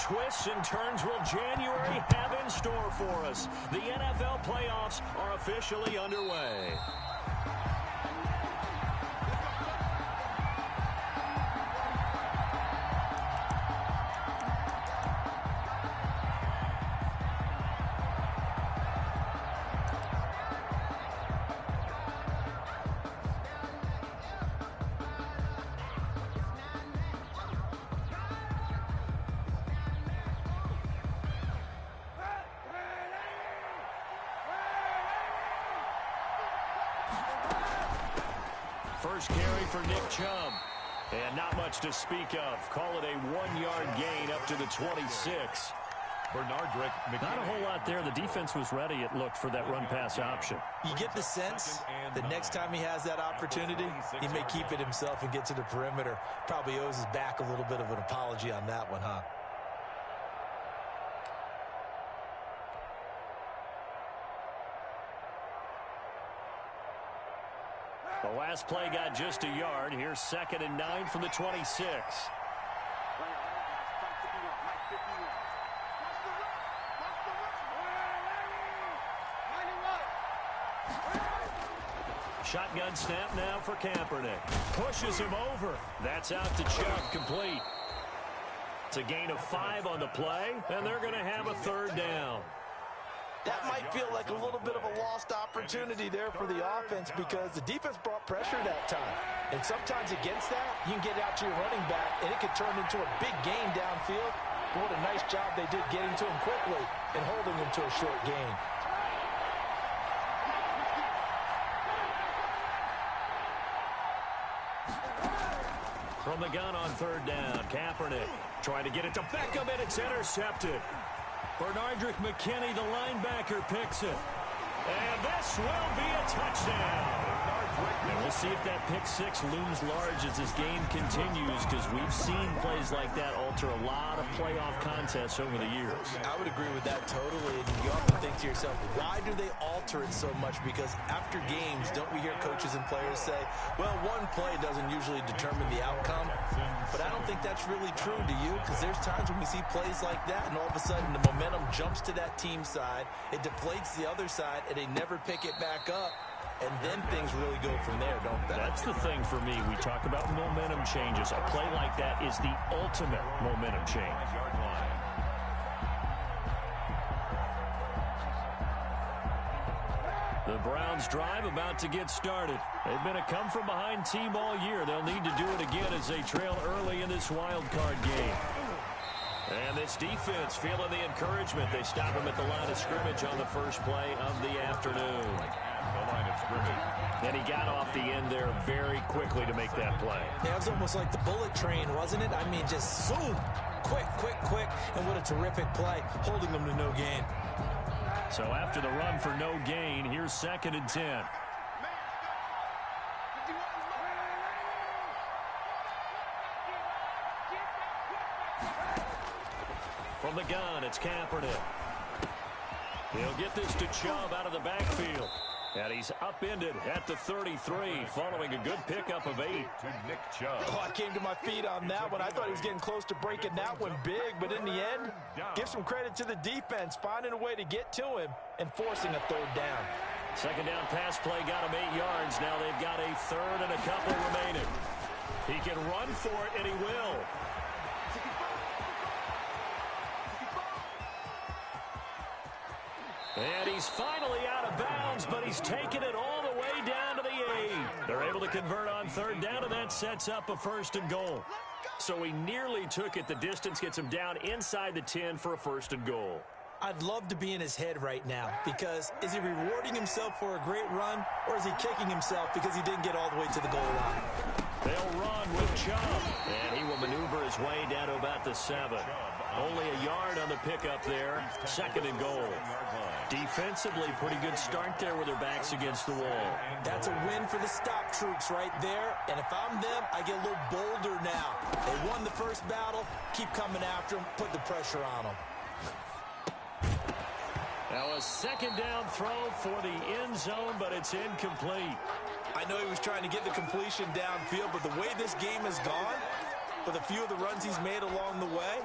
twists and turns will January have in store for us? The NFL playoffs are officially underway. First carry for Nick Chubb. And not much to speak of. Call it a 1-yard gain up to the 26. Not a whole lot there. The defense was ready, it looked, for that run-pass option. You get the sense that next time he has that opportunity, he may keep it himself and get to the perimeter. Probably owes his back a little bit of an apology on that one, huh? The last play got just a yard. Here's 2nd and 9 from the 26. Shotgun snap now for Kaepernick. Pushes him over. That's out to Chubb, complete. It's a gain of 5 on the play, and they're going to have a 3rd down. That might feel like a little bit of a lost opportunity there for the offense because the defense brought pressure that time. And sometimes against that, you can get out to your running back, and it could turn into a big gain downfield. But what a nice job they did getting to him quickly and holding him to a short gain. From the gun on 3rd down, Kaepernick trying to get it to Beckham, and it's intercepted. Bernardrick McKinney, the linebacker, picks it. And this will be a touchdown. And we'll see if that pick 6 looms large as this game continues, because we've seen plays like that alter a lot of playoff contests over the years. I would agree with that totally. And you often think to yourself, why do they alter it so much? Because after games, don't we hear coaches and players say, well, one play doesn't usually determine the outcome. But I don't think that's really true, do you? Because there's times when we see plays like that, and all of a sudden the momentum jumps to that team side, it deflates the other side, and they never pick it back up. And then things really go from there, don't they? That's the thing for me. We talk about momentum changes. A play like that is the ultimate momentum change. The Browns drive about to get started. They've been a come-from-behind team all year. They'll need to do it again as they trail early in this wild card game. And this defense feeling the encouragement. They stop him at the line of scrimmage on the first play of the afternoon. And he got off the end there very quickly to make that play. Yeah, it was almost like the bullet train, wasn't it? I mean, just zoom. Quick, quick, quick. And what a terrific play, holding them to no gain. So after the run for no gain, here's 2nd and 10. From the gun, it's Kaepernick. He'll get this to Chubb out of the backfield. And he's upended at the 33 following a good pickup of 8. Oh, I came to my feet on that one. I thought he was getting close to breaking that one big, but in the end, give some credit to the defense, finding a way to get to him and forcing a 3rd down. 2nd down pass play got him 8 yards. Now they've got a 3rd and a couple remaining. He can run for it, and he will. And he's finally out of bounds, but he's taken it all the way down to the 8. They're able to convert on 3rd down, and that sets up a 1st and goal. So he nearly took it. The distance gets him down inside the 10 for a 1st and goal. I'd love to be in his head right now, because is he rewarding himself for a great run, or is he kicking himself because he didn't get all the way to the goal line? They'll run with Chubb, and he will maneuver his way down to about the 7. Only a yard on the pickup there. 2nd and goal. Defensively, pretty good start there with their backs against the wall. That's a win for the stop troops right there. And if I'm them, I get a little bolder now. They won the first battle. Keep coming after them. Put the pressure on them. Now a 2nd down throw for the end zone, but it's incomplete. I know he was trying to get the completion downfield, but the way this game has gone, with a few of the runs he's made along the way,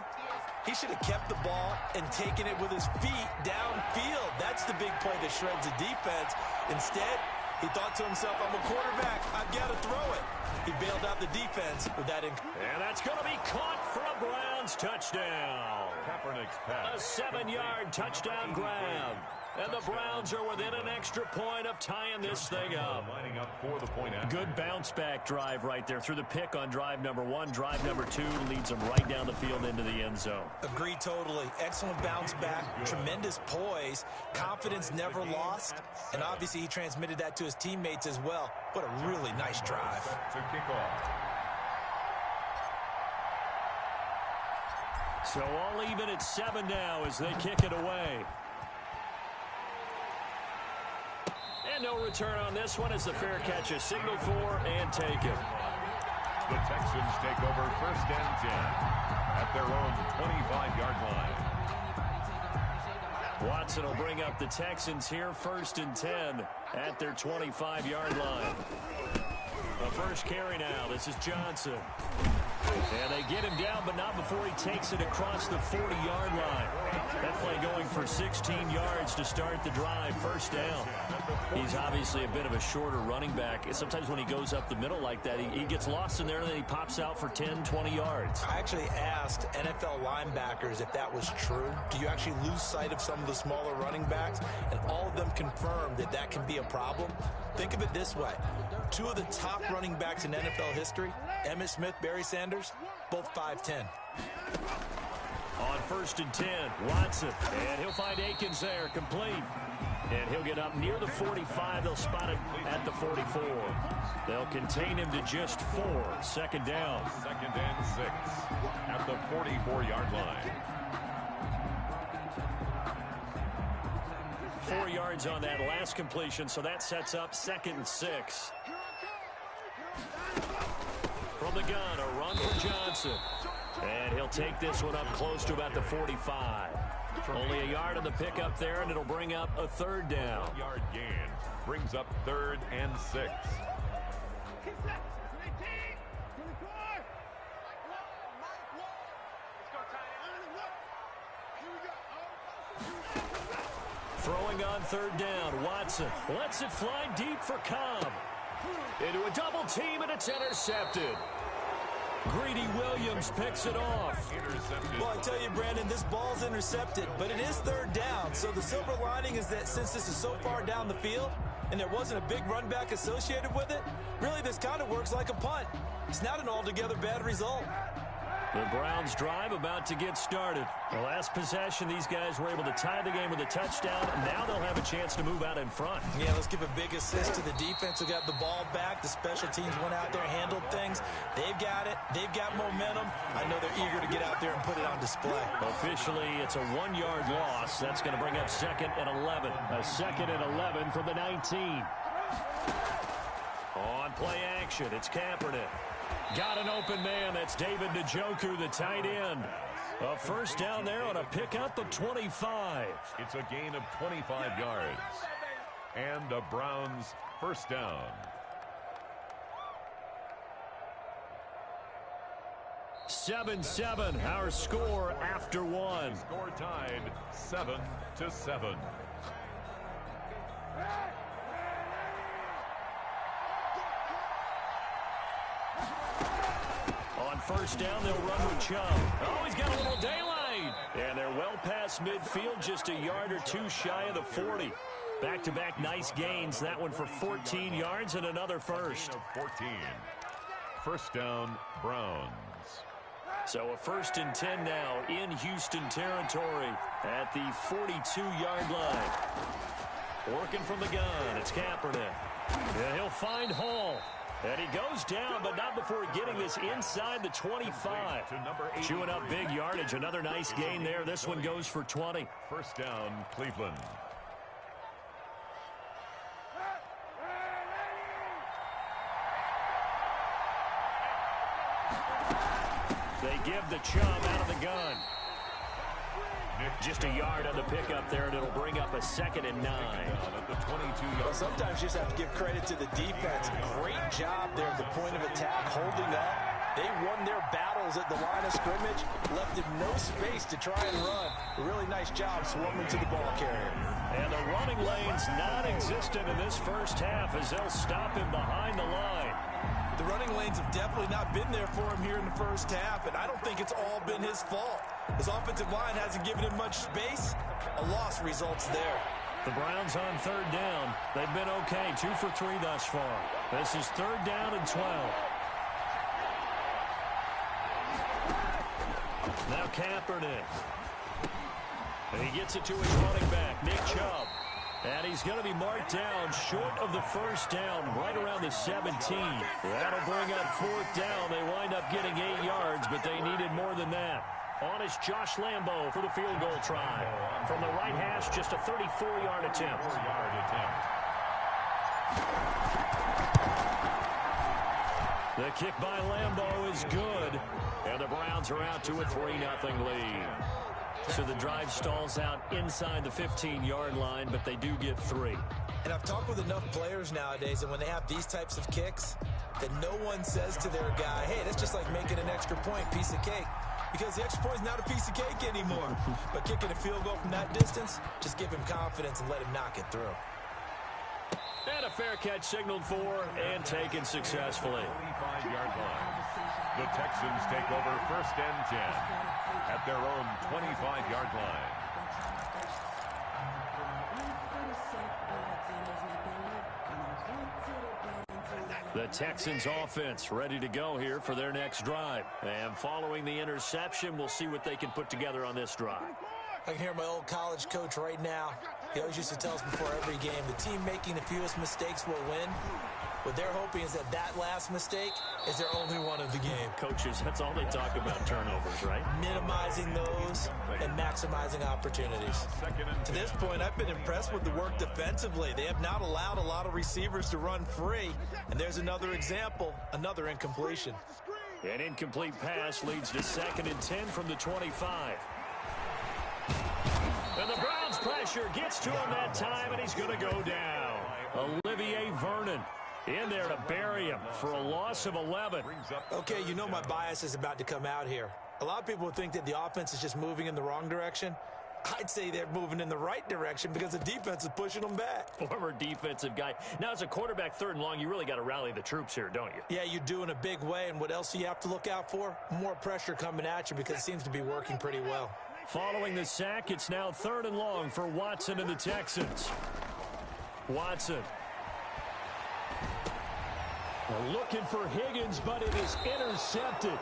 He should have kept the ball and taken it with his feet downfield. That's the big play that shreds the defense. Instead, he thought to himself, I'm a quarterback. I've got to throw it. He bailed out the defense with that. And that's going to be caught for a Browns touchdown. Kaepernick's pass. A 7-yard touchdown grab. And the Browns are within an extra point of tying this thing up. Lining up for the point after. Good bounce-back drive right there. Through the pick on drive number 1. Drive number 2 leads them right down the field into the end zone. Agree totally. Excellent bounce back. Tremendous poise. Confidence never lost. And obviously he transmitted that to his teammates as well. What a really nice drive. To kick off. So all even at 7 now as they kick it away. And no return on this one as the fair catch is signaled for and taken. The Texans take over 1st and 10 at their own 25-yard line. Watson will bring up the Texans here 1st and 10 at their 25-yard line. The first carry now. This is Johnson. And they get him down, but not before he takes it across the 40-yard line. That play going for 16 yards to start the drive. 1st down. He's obviously a bit of a shorter running back. Sometimes when he goes up the middle like that, he gets lost in there, and then he pops out for 10, 20 yards. I actually asked NFL linebackers if that was true. Do you actually lose sight of some of the smaller running backs? And all of them confirmed that that can be a problem. Think of it this way. 2 of the top running backs in NFL history, Emmitt Smith, Barry Sanders, both 5'10". On 1st and 10, Watson. And he'll find Akins there, complete. And he'll get up near the 45. They'll spot him at the 44. They'll contain him to just 4. 2nd down. 2nd and 6 at the 44-yard line. 4 yards on that last completion, so that sets up 2nd and 6. From the gun, a run for Johnson. And he'll take this one up close to about the 45. Only a yard on the pickup there, and it'll bring up a 3rd down. Yard gain brings up 3rd and 6. Throwing on 3rd down, Watson lets it fly deep for Cobb. Into a double team, and it's intercepted. Greedy Williams picks it off. Well, I tell you, Brandon, this ball's intercepted, but it is 3rd down. So the silver lining is that since this is so far down the field and there wasn't a big run back associated with it, really this kind of works like a punt. It's not an altogether bad result. The Browns drive about to get started. The last possession, these guys were able to tie the game with a touchdown, and now they'll have a chance to move out in front. Yeah, let's give a big assist to the defense who got the ball back. The special teams went out there, handled things. They've got it. They've got momentum. I know they're eager to get out there and put it on display. Officially, it's a 1-yard loss. That's going to bring up 2nd and 11. A 2nd and 11 from the 19. On play action, it's Kaepernick. Got an open man. That's David Njoku, the tight end. A 1st down there on a pickup of 25. It's a gain of 25 yards. And a Browns 1st down. 7-7, our score after 1. Score tied 7-7. On 1st down, they'll run with Chubb. Oh, he's got a little daylight. And they're well past midfield, just a yard or 2 shy of the 40. Back-to-back nice gains. That one for 14 yards and another first. 14. 1st down, Browns. So a 1st and 10 now in Houston territory at the 42-yard line. Working from the gun, it's Kaepernick. And he'll find Hall. And he goes down, but not before getting this inside the 25. Chewing up big yardage. Another nice gain there. This one goes for 20. 1st down, Cleveland. They give the Chubb out of the gun. Just a yard on the pickup there, and it'll bring up a 2nd and 9. At the 22-yard. Well, sometimes you just have to give credit to the defense. Great job there at the point of attack, holding up, They won their battles at the line of scrimmage, left him no space to try and run. A really nice job swarming to the ball carrier. And the running lane's non-existent in this first half as they'll stop him behind the line. The running lanes have definitely not been there for him here in the first half, and I don't think it's all been his fault. His offensive line hasn't given him much space. A loss results there. The Browns on third down. They've been okay, 2 for 3 thus far. This is third down and 12. Now Kaepernick. And he gets it to his running back, Nick Chubb. And he's going to be marked down short of the first down, right around the 17. That'll bring up fourth down. They wind up getting 8 yards, but they needed more than that. On is Josh Lambo for the field goal try. From the right hash, just a 34-yard attempt. The kick by Lambo is good. And the Browns are out to a 3-0 lead. So the drive stalls out inside the 15-yard line, but they do get 3. And I've talked with enough players nowadays, and when they have these types of kicks, that no one says to their guy, hey, that's just like making an extra point, piece of cake. Because the extra point is not a piece of cake anymore. But kicking a field goal from that distance, just give him confidence and let him knock it through. And a fair catch signaled for and taken successfully. 25-yard line. The Texans take over first and 10 at their own 25-yard line. The Texans offense ready to go here for their next drive. And following the interception, we'll see what they can put together on this drive. I can hear my old college coach right now. He always used to tell us before every game, the team making the fewest mistakes will win. What they're hoping is that that last mistake is their only one of the game. Coaches, that's all they talk about, turnovers, right? Minimizing those and maximizing opportunities. To this point, I've been impressed with the work defensively. They have not allowed a lot of receivers to run free. And there's another example, another incompletion. An incomplete pass leads to 2nd and 10 from the 25. And the Browns pressure gets to him that time, and he's going to go down. Olivier Vernon in there to bury him for a loss of 11. Okay, you know my bias is about to come out here. A lot of people think that the offense is just moving in the wrong direction. I'd say they're moving in the right direction because the defense is pushing them back. Former defensive guy. Now, as a quarterback, 3rd and long, you really got to rally the troops here, don't you? Yeah, you do in a big way. And what else do you have to look out for? More pressure coming at you because it seems to be working pretty well. Following the sack, it's now 3rd and long for Watson and the Texans. Watson. They're looking for Higgins, but it is intercepted.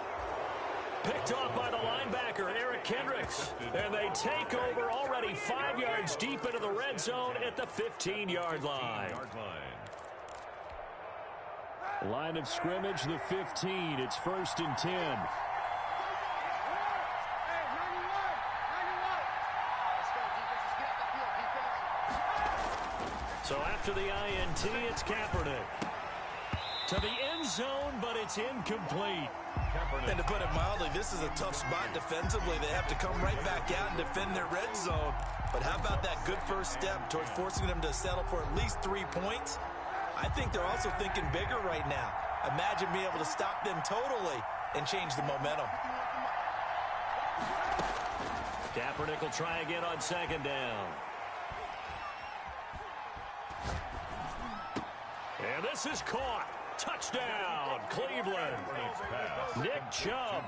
Picked off by the linebacker, Eric Kendricks. And they take over already 5 yards deep into the red zone at the 15-yard line. Line of scrimmage, the 15. It's 1st and 10. So after the INT, it's Kaepernick. To the end zone, but it's incomplete. And to put it mildly, this is a tough spot defensively. They have to come right back out and defend their red zone. But how about that good first step towards forcing them to settle for at least 3 points? I think they're also thinking bigger right now. Imagine being able to stop them totally and change the momentum. Kaepernick will try again on 2nd down. And this is caught. Touchdown, Cleveland. Nick Chubb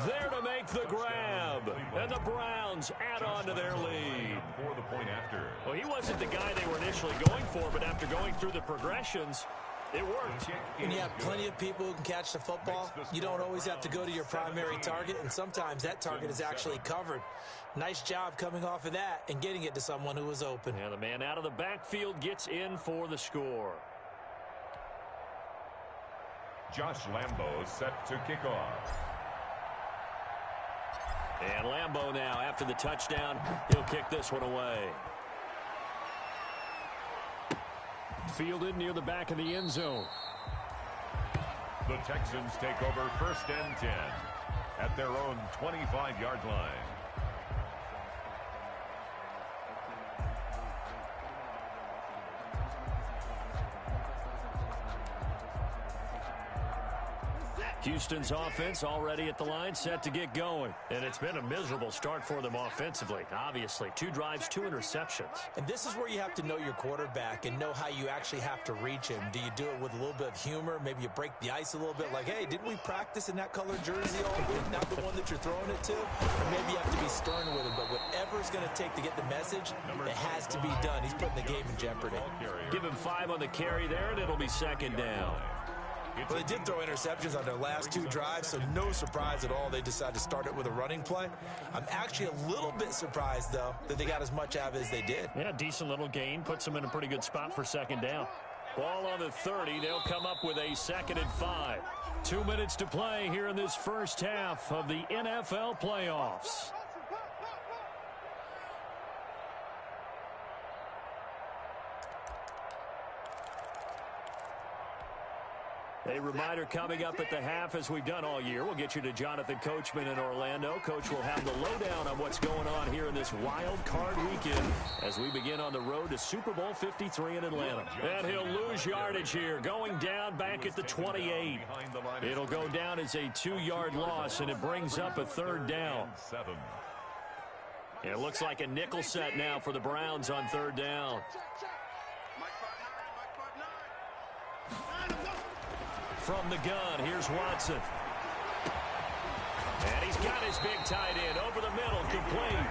there to make the grab. And the Browns add on to their lead. For the point after. Well, he wasn't the guy they were initially going for, but after going through the progressions, it worked. When you have plenty of people who can catch the football, you don't always have to go to your primary target, and sometimes that target is actually covered. Nice job coming off of that and getting it to someone who was open. And the man out of the backfield gets in for the score. Josh Lambo set to kick off. And Lambo now, after the touchdown, he'll kick this one away. Fielded near the back of the end zone. The Texans take over 1st and 10 at their own 25-yard line. Houston's offense already at the line, set to get going. And it's been a miserable start for them offensively. Obviously, 2 drives, 2 interceptions. And this is where you have to know your quarterback and know how you actually have to reach him. Do you do it with a little bit of humor? Maybe you break the ice a little bit like, hey, didn't we practice in that colored jersey all week? Not the one that you're throwing it to? Or maybe you have to be stern with him. But whatever it's going to take to get the message, it has to be done. He's putting the game in jeopardy. Give him 5 on the carry there, and it'll be second down. Well, they did throw interceptions on their last 2 drives, so no surprise at all they decided to start it with a running play. I'm actually a little bit surprised, though, that they got as much out of it as they did. Yeah, decent little gain. Puts them in a pretty good spot for second down. Ball on the 30. They'll come up with a 2nd and 5. 2 minutes to play here in this first half of the NFL playoffs. A reminder coming up at the half, as we've done all year. We'll get you to Jonathan Coachman in Orlando. Coach will have the lowdown on what's going on here in this wild card weekend as we begin on the road to Super Bowl 53 in Atlanta. And he'll lose yardage here, going down back at the 28. It'll go down as a 2-yard loss, and it brings up a 3rd down. It looks like a nickel set now for the Browns on 3rd down. From the gun, here's Watson. And he's got his big tight end over the middle, complete.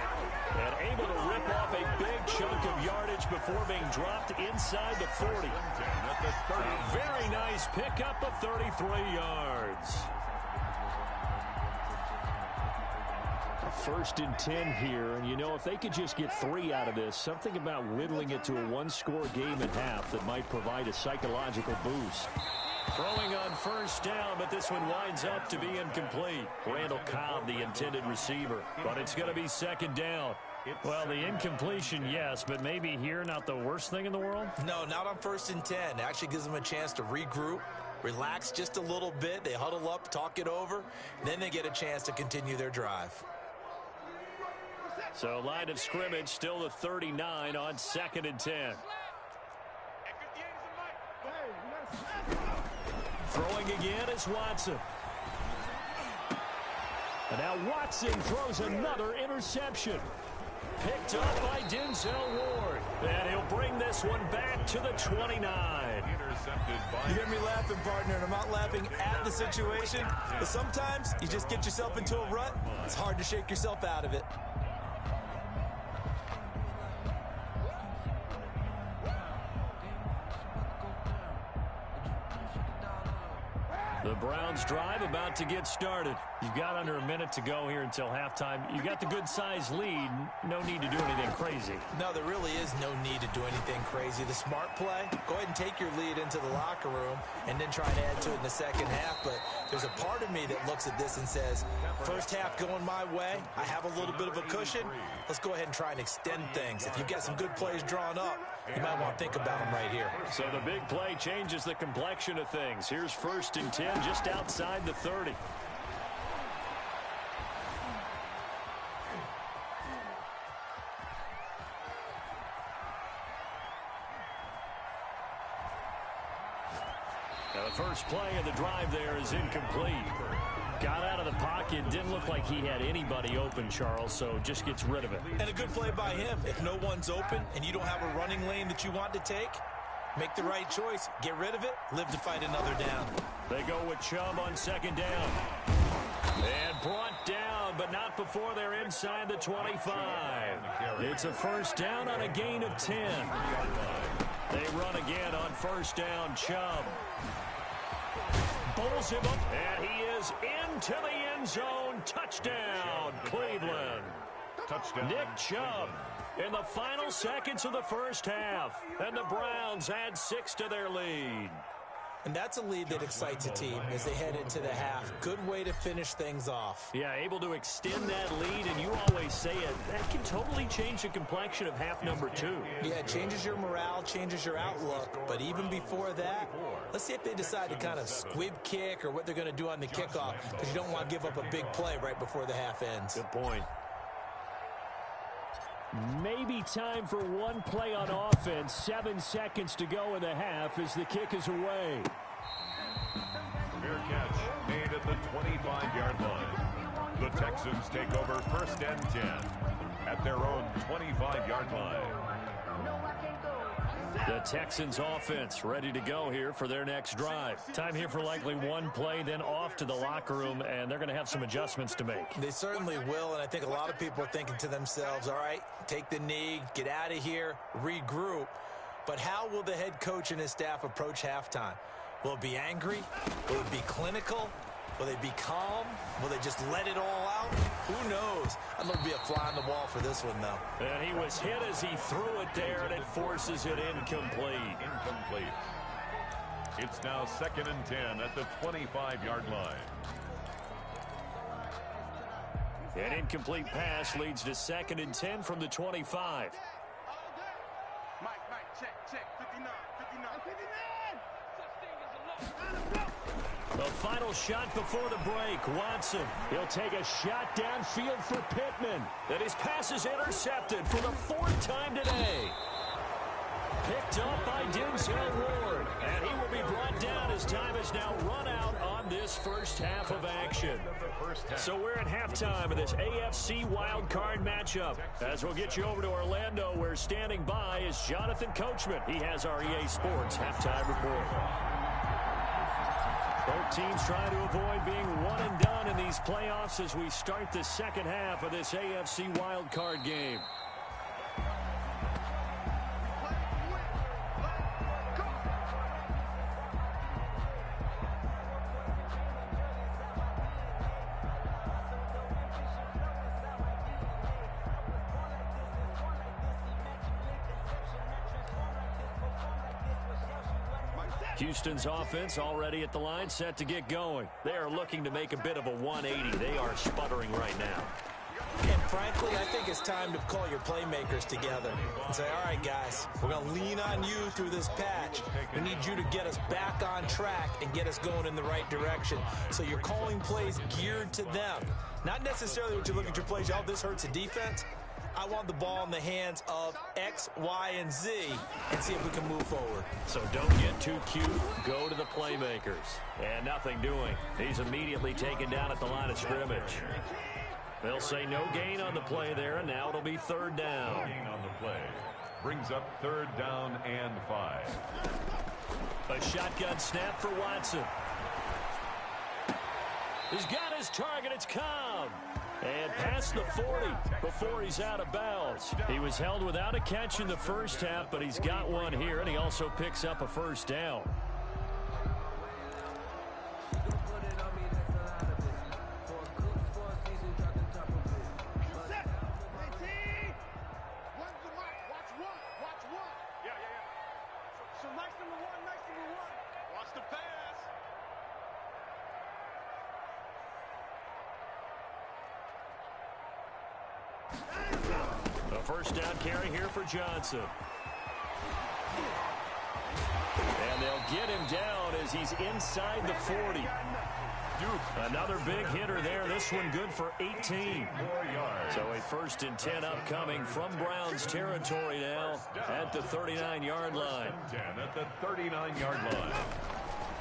And able to rip off a big chunk of yardage before being dropped inside the 40. A very nice pickup of 33 yards. 1st and 10 here, and you know, if they could just get 3 out of this, something about whittling it to a 1-score game at half that might provide a psychological boost. Throwing on 1st down, but this one winds up to be incomplete. Randall Cobb, the intended receiver, but it's going to be 2nd down. Well, the incompletion, yes, but maybe here not the worst thing in the world? No, not on 1st and 10. It actually gives them a chance to regroup, relax just a little bit. They huddle up, talk it over, and then they get a chance to continue their drive. So line of scrimmage still the 39 on 2nd and 10. Throwing again is Watson. And now Watson throws another interception. Picked up by Denzel Ward. And he'll bring this one back to the 29. You hear me laughing, partner, and I'm not laughing at the situation. But sometimes you just get yourself into a rut. It's hard to shake yourself out of it. The Browns drive about to get started. You've got under a minute to go here until halftime. You've got the good-sized lead. No need to do anything crazy. No, there really is no need to do anything crazy. The smart play, go ahead and take your lead into the locker room and then try and add to it in the second half. But there's a part of me that looks at this and says, first half going my way, I have a little bit of a cushion. Let's go ahead and try and extend things. If you've got some good plays drawn up, you might want to think about them right here. So the big play changes the complexion of things. Here's 1st and 10 just outside the 30. Now the first play of the drive there is incomplete. Got out of the pocket, didn't look like he had anybody open, Charles, so just gets rid of it. And a good play by him. If no one's open and you don't have a running lane that you want to take, make the right choice. Get rid of it, live to fight another down. They go with Chubb on 2nd down. And brought down, but not before they're inside the 25. It's a 1st down on a gain of 10. They run again on 1st down, Chubb. Bowls him up, and he is into the end zone. Touchdown, Cleveland. Touchdown. Nick Chubb in the final seconds of the first half. And the Browns add 6 to their lead. And that's a lead that excites a team as they head into the half. Good way to finish things off. Yeah, able to extend that lead, and you always say it, that can totally change the complexion of half number 2. Yeah, it changes your morale, changes your outlook. But even before that, let's see if they decide to kind of squib kick or what they're going to do on the kickoff, because you don't want to give up a big play right before the half ends. Good point. Maybe time for one play on offense. 7 seconds to go in the half as the kick is away. Fair catch made at the 25-yard line. The Texans take over first and 10 at their own 25-yard line. The Texans offense ready to go here for their next drive. Time here for likely one play, then off to the locker room, and they're going to have some adjustments to make. They certainly will, and I think a lot of people are thinking to themselves, all right, take the knee, get out of here, regroup. But how will the head coach and his staff approach halftime? Will it be angry? Will it be clinical? Will they be calm? Will they just let it all out? Who knows? I'd love to be a fly on the wall for this one, though. And he was hit as he threw it there, and it forces it incomplete. Incomplete. It's now 2nd and 10 at the 25-yard line. An incomplete pass leads to 2nd and 10 from the 25. Mike, check. 59. The final shot before the break. Watson, he'll take a shot downfield for Pittman. And his pass is intercepted for the 4th time today. Picked up by Denzel Ward. And he will be brought down as time is now run out on this first half of action. So we're at halftime of this AFC wildcard matchup. As we'll get you over to Orlando, where standing by is Jonathan Coachman. He has our EA Sports halftime report. Both teams trying to avoid being one and done in these playoffs as we start the second half of this AFC wildcard game. Houston's offense already at the line, set to get going. They are looking to make a bit of a 180. They are sputtering right now. And frankly, I think it's time to call your playmakers together and say, all right, guys, we're going to lean on you through this patch. We need you to get us back on track and get us going in the right direction. So you're calling plays geared to them. Not necessarily what you look at your plays, oh, this hurts the defense. I want the ball in the hands of X, Y, and Z and see if we can move forward. So don't get too cute. Go to the playmakers. And nothing doing. He's immediately taken down at the line of scrimmage. They'll say no gain on the play there, and now it'll be 3rd down. No gain on the play. Brings up 3rd down and 5. A shotgun snap for Watson. He's got his target. It's Cobb. And past the 40 before he's out of bounds. He was held without a catch in the first half, but he's got one here, and he also picks up a 1st down. A 1st down carry here for Johnson. And they'll get him down as he's inside the 40. Another big hitter there. This one good for 18. So a 1st and 10 upcoming from Browns territory now at the 39-yard line. At the 39-yard line.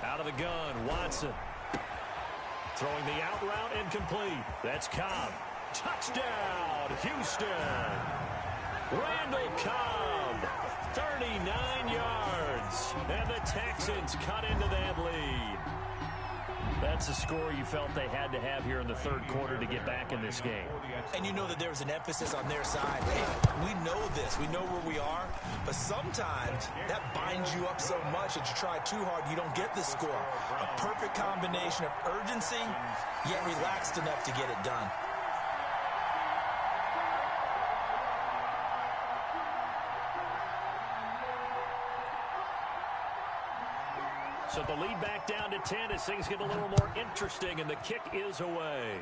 Out of the gun, Watson. Throwing the out route incomplete. That's Cobb. Touchdown, Houston. Randall Cobb, 39 yards. And the Texans cut into that lead. That's a score you felt they had to have here in the 3rd quarter to get back in this game. And you know that there was an emphasis on their side. Hey, we know this. We know where we are. But sometimes that binds you up so much that you try too hard, you don't get the score. A perfect combination of urgency, yet relaxed enough to get it done. So the lead back down to 10 as things get a little more interesting, and the kick is away.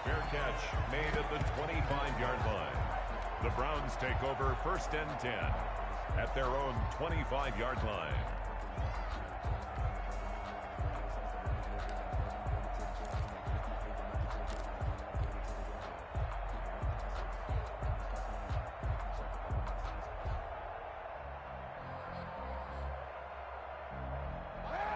Fair catch made at the 25-yard line. The Browns take over 1st and 10 at their own 25-yard line.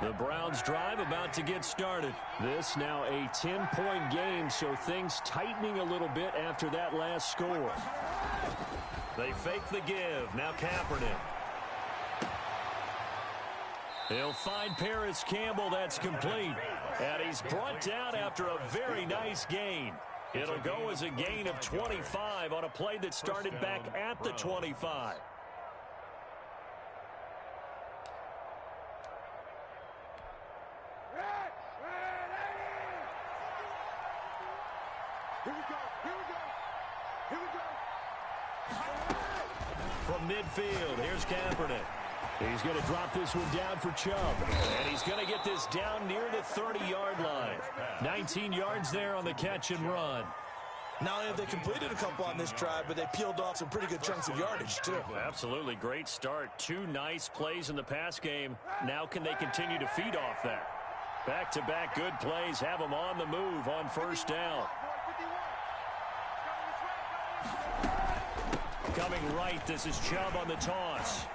The Browns drive about to get started. This now a 10-point game, so things tightening a little bit after that last score. They fake the give. Now Kaepernick. He'll find Paris Campbell. That's complete. And he's brought down after a very nice gain. It'll go as a gain of 25 on a play that started back at the 25. From midfield, here's Kaepernick. He's going to drop this one down for Chubb. And he's going to get this down near the 30-yard line. 19 yards there on the catch and run. Not only have they completed a couple on this drive, but they peeled off some pretty good chunks of yardage, too. Absolutely great start. 2 nice plays in the pass game. Now can they continue to feed off that? Back-to-back good plays have them on the move on first down. Coming right, this is Chubb on the toss.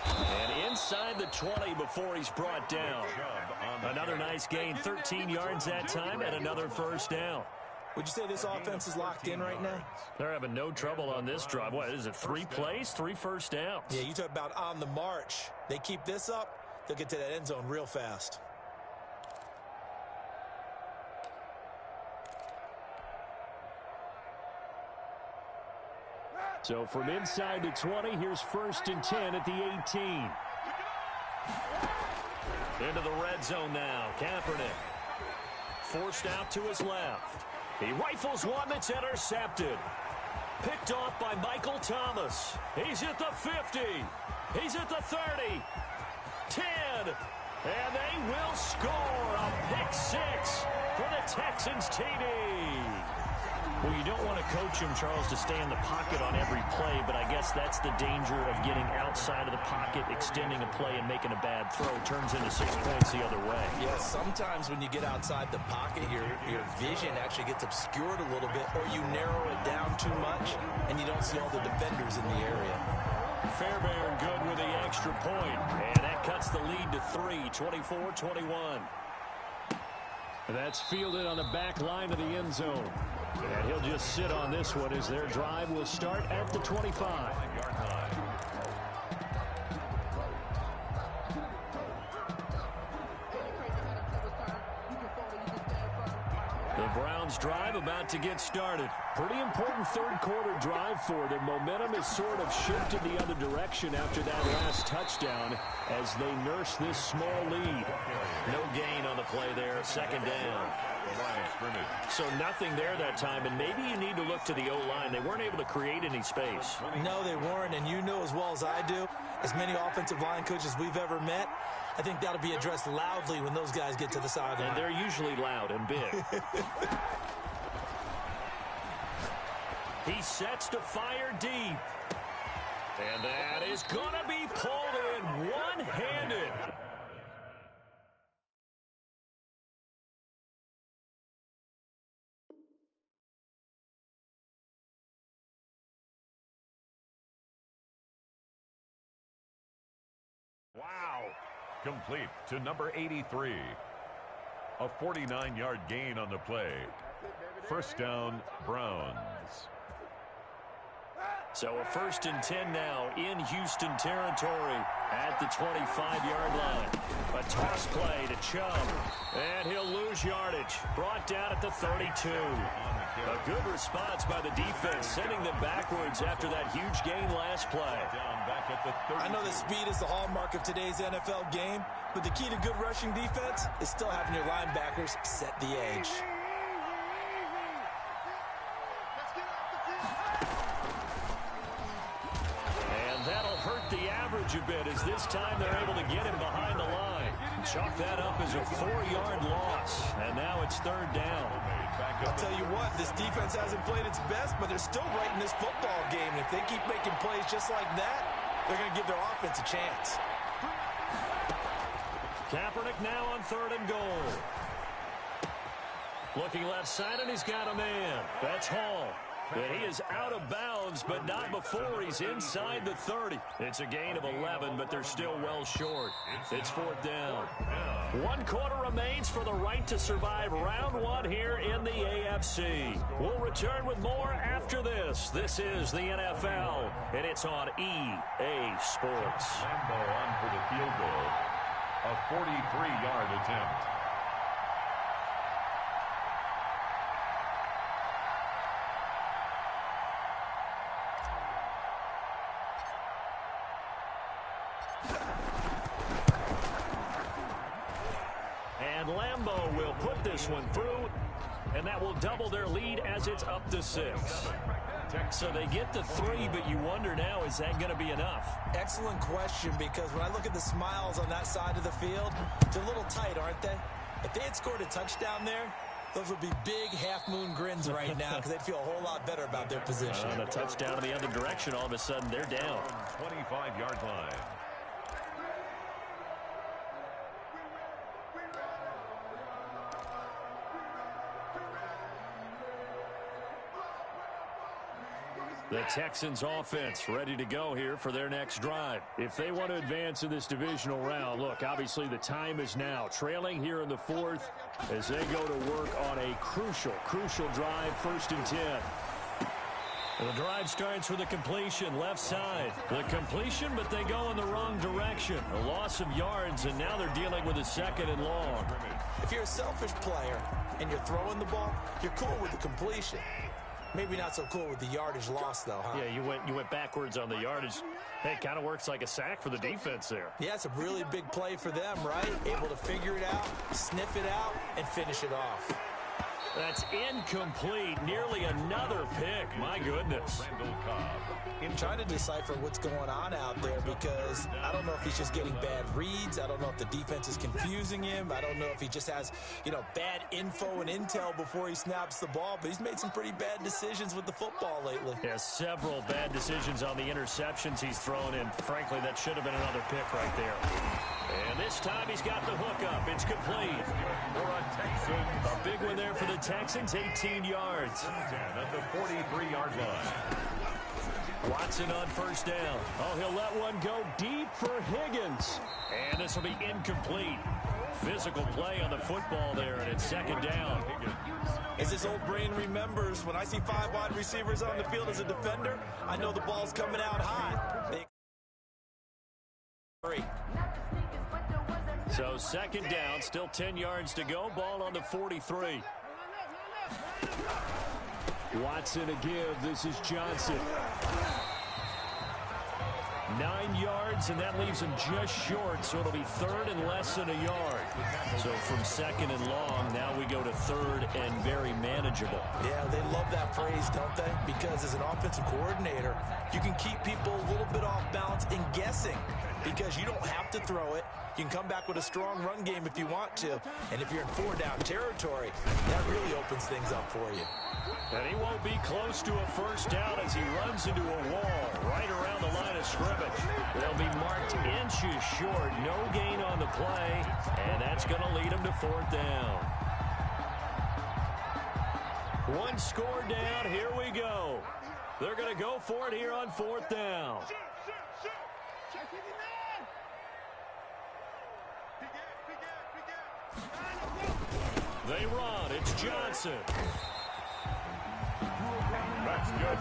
And inside the 20 before he's brought down. Another nice gain, 13 yards that time, and another first down. Would you say this offense is locked in right now? They're having no trouble on this drive. What is it, 3 plays, 3 first downs? Yeah, you talk about on the march. They keep this up, they'll get to that end zone real fast. So from inside the 20, here's 1st and 10 at the 18. Into the red zone now. Kaepernick forced out to his left. He rifles one that's intercepted. Picked off by Michael Thomas. He's at the 50. He's at the 30. 10. And they will score a pick 6 for the Texans TD. Well, you don't want to coach him, Charles, to stay in the pocket on every play, but I guess that's the danger of getting outside of the pocket, extending a play, and making a bad throw. Turns into 6 points the other way. Yeah, sometimes when you get outside the pocket, your vision actually gets obscured a little bit, or you narrow it down too much, and you don't see all the defenders in the area. Fairbairn good with the extra point, and that cuts the lead to 3, 24-21. That's fielded on the back line of the end zone. And he'll just sit on this one as their drive will start at the 25. The Browns drive about to get started. Pretty important third quarter drive for them. Momentum has sort of shifted the other direction after that last touchdown as they nurse this small lead. No gain on the play there. 2nd down. So nothing there that time, and maybe you need to look to the O-line. They weren't able to create any space. No, they weren't, and you know as well as I do, as many offensive line coaches we've ever met, I think that'll be addressed loudly when those guys get to the sideline. And they're usually loud and big. He sets to fire deep. And that is going to be pulled in one-handed. Wow. Complete to number 83. A 49-yard gain on the play. First down, Browns. So a 1st and 10 now in Houston territory at the 25-yard line. A toss play to Chubb, and he'll lose yardage. Brought down at the 32. A good response by the defense, sending them backwards after that huge gain last play. I know that speed is the hallmark of today's NFL game, but the key to good rushing defense is still having your linebackers set the edge. A bit as this time they're able to get him behind the line. Chalk that up as a 4-yard loss, and now it's 3rd down. I'll tell you what, this defense hasn't played its best, but they're still right in this football game. And if they keep making plays just like that, they're going to give their offense a chance. Kaepernick now on 3rd and goal. Looking left side, and he's got a man. That's Hall. And he is out of bounds, but not before he's inside the 30. It's a gain of 11, but they're still well short. It's 4th down. 1 quarter remains for the right to survive round 1 here in the AFC. We'll return with more after this. This is the NFL, and it's on EA Sports. Lambo on for the field goal. A 43-yard attempt. And Lambo will put this one through, and that will double their lead as it's up to 6. So they get the 3, but you wonder now, is that going to be enough? Excellent question, because when I look at the smiles on that side of the field, they're a little tight, aren't they? If they had scored a touchdown there, those would be big half-moon grins right now because they'd feel a whole lot better about their position. On a touchdown in the other direction, all of a sudden they're down. 25-yard line. The Texans offense ready to go here for their next drive. If they want to advance in this divisional round, look, obviously the time is now. Trailing here in the 4th as they go to work on a crucial drive, 1st and 10. And the drive starts with a completion, left side. The completion, but they go in the wrong direction. A loss of yards, and now they're dealing with a 2nd and long. If you're a selfish player and you're throwing the ball, you're cool with the completion. Maybe not so cool with the yardage loss, though, huh? Yeah, you went backwards on the yardage. Hey, it kind of works like a sack for the defense there. Yeah, it's a really big play for them, right? Able to figure it out, sniff it out, and finish it off. That's incomplete. Nearly another pick. My goodness. I'm trying to decipher what's going on out there because I don't know if he's just getting bad reads. I don't know if the defense is confusing him. I don't know if he just has, bad info and intel before he snaps the ball. But he's made some pretty bad decisions with the football lately. Yeah, several bad decisions on the interceptions he's thrown in. Frankly, that should have been another pick right there. And this time he's got the hook up. It's complete. A big one there for the Texans, 18 yards. At the 43-yard line. Watson on 1st down. Oh, he'll let one go deep for Higgins. And this will be incomplete. Physical play on the football there, and it's 2nd down. As this old brain remembers, when I see 5 wide receivers on the field as a defender, I know the ball's coming out high. So 2nd down, still 10 yards to go. Ball on the 43. Watson a give. This is Johnson. 9 yards, and that leaves him just short, so it'll be 3rd and less than a yard. So from 2nd and long, now we go to 3rd and very manageable. Yeah, they love that phrase, don't they? Because as an offensive coordinator, you can keep people a little bit off balance and guessing because you don't have to throw it. You can come back with a strong run game if you want to. And if you're in 4-down territory, that really opens things up for you. And he won't be close to a 1st down as he runs into a wall right around the line of scrimmage. They'll be marked inches short. No gain on the play, and that's going to lead him to 4th down. 1 score down. Here we go. They're going to go for it here on 4th down. They run. It's Johnson.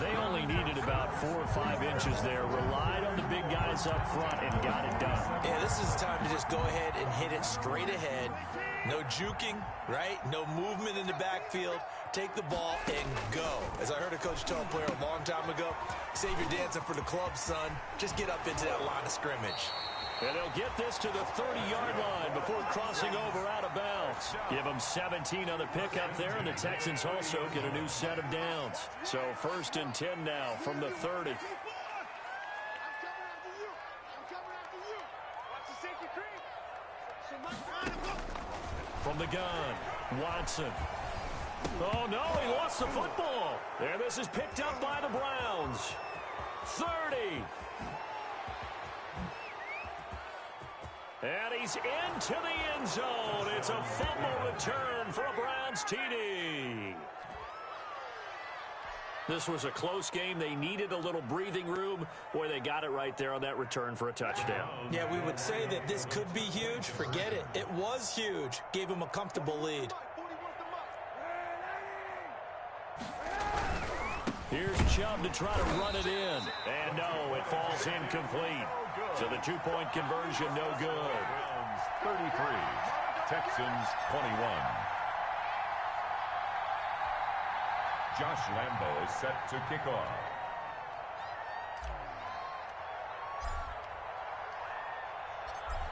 They only needed about 4 or 5 inches there. Relied on the big guys up front and got it done. Yeah, this is time to just go ahead and hit it straight ahead. No juking, right? No movement in the backfield. Take the ball and go. As I heard a coach tell a player a long time ago, save your dancing for the club, son. Just get up into that line of scrimmage. And they'll get this to the 30-yard line before crossing over out of bounds. Give them 17 on the pickup there, and the Texans also get a new set of downs. So 1st and 10 now from the 30. From the gun, Watson. Oh, no, he lost the football. And this is picked up by the Browns. 30. And he's into the end zone. It's a fumble return for a Browns TD. This was a close game. They needed a little breathing room. Boy, they got it right there on that return for a touchdown. Yeah, we would say that this could be huge. Forget it. It was huge. Gave him a comfortable lead. Here's Chubb to try to run it in. And no, it falls incomplete. So the two-point conversion, no good. Browns 33, Texans 21. Josh Lambo is set to kick off.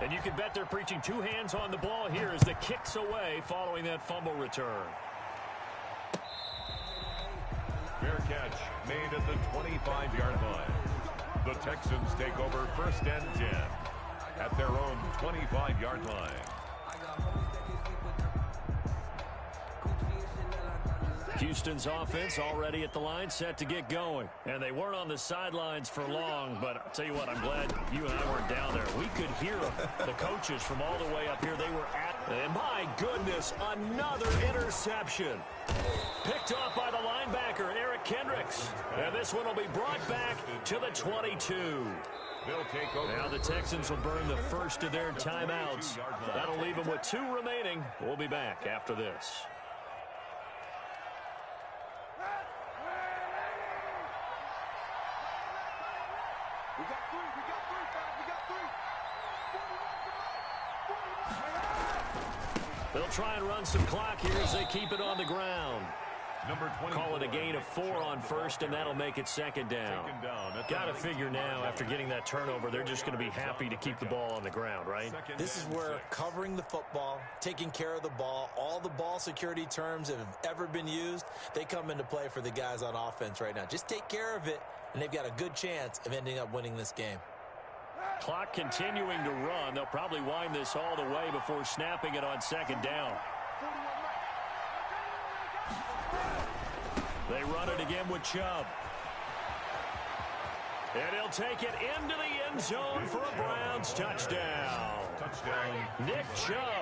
And you can bet they're preaching two hands on the ball here as the kick's away following that fumble return. Fair catch made at the 25-yard line. The Texans take over 1st and 10 at their own 25-yard line. Houston's offense already at the line, set to get going. And they weren't on the sidelines for long, but I'll tell you what, I'm glad you and I weren't down there. We could hear the coaches from all the way up here. They were at, and my goodness, another interception. Picked off by the linebacker, Eric Kendricks. And this one will be brought back to the 22. They'll take over. Now the Texans will burn the first of their timeouts. That'll leave them with 2 remaining. We'll be back after this. We got three, we got three. They'll try and run some clock here as they keep it on the ground. Number 24. Call it a gain of 4 on first, and that'll make it second down. Got to figure now, after getting that turnover, they're just going to be happy to keep the ball on the ground, right? This is where covering the football, taking care of the ball, all the ball security terms that have ever been used, they come into play for the guys on offense right now. Just take care of it, and they've got a good chance of ending up winning this game. Clock continuing to run. They'll probably wind this all the way before snapping it on second down. They run it again with Chubb. And he'll take it into the end zone for a Browns touchdown. Touchdown. Nick Chubb